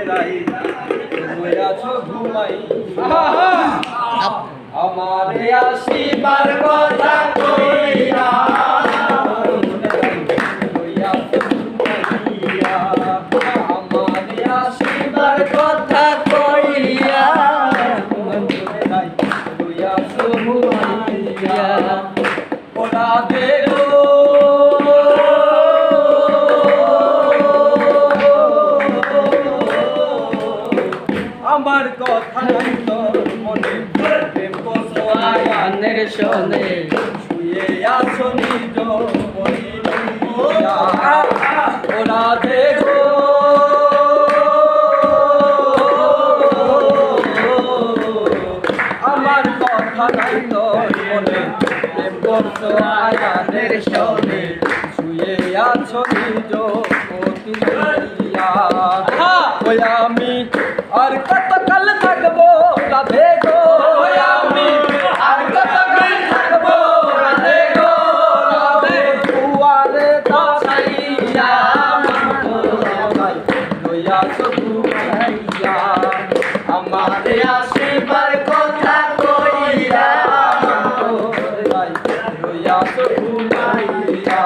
রাই তুমি আছো ঘুমাই আমারে আসিবার কথা কইয়া আমারে আসিবার কথা কইয়া তুই আছো ঘুমাইয়া ওরা দেখো আমার কথা নাই তোর মনে প্রেম করছো আয়ানের শোনে শুয়ে আছো নিজ ওরা দেখো আমার কথা নাই তোর মনে প্রেম করছো আয়ানের শোনে শুয়ে আছো নিজ আমি আর কতকাল থাকবো রাধে গো আমি আর কতকাল থাকবো রাধে গো রাধে দুয়ারে দাঁড়াইয়া দয়া সুখাইয়া আমারে আসিবার কথা কইয়া দয়া সুখাইয়া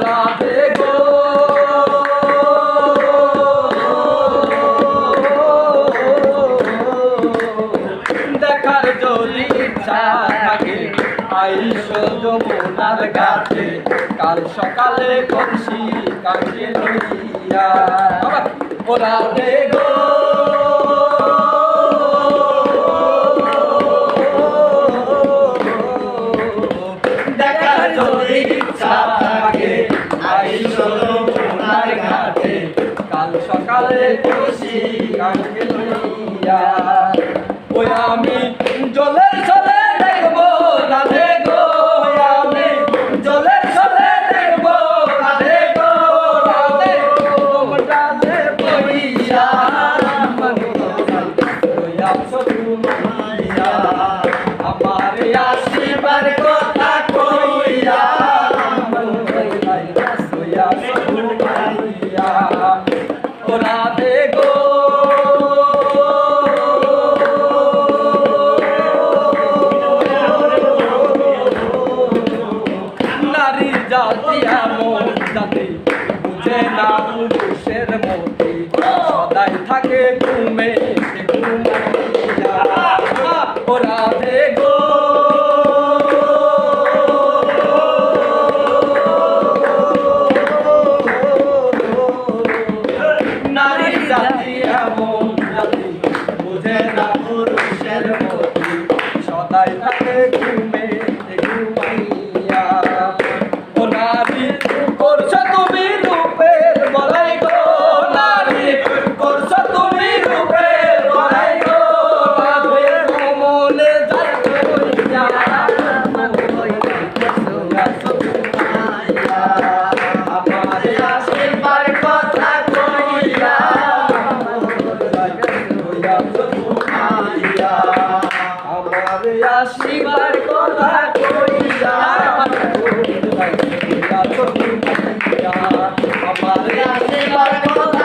রাধে গো দেখার যদি ইচ্ছা থাকে আইসো যমুনার ঘাটে কাল সকালে কলসি কাকে লইয়া ওরা দেখো দেখার যদি ইচ্ছা থাকে আইসো যমুনার ঘাটে কাল সকালে কলসি কাকে লইয়া ওই আমি জলের ছলে দেখবো রাধে গো আমি জলের ছলে দেখবো রাধে গো রাধে তোমরা যে বইয়া আমার আসিবার কথা কইয়া রাধে গো জাতি এমন জাতি বুঝে না পুরুষের মতি সদাই থাকে ঘুমে ওরা দেখো নারী জাতি এমন জাতি বুঝে না পুরুষের মতি সদাই থাকে ঘুমে ঘুমাইয়া নারী করছো তুমি রূপের বলাই গো নারী করছো তুমি রূপের বলাই গো রাধে মনে যাইয়া আমার আসিবার কথা কইয়া আমার আসিবার কথা কইয়া আমার আসিবার কথা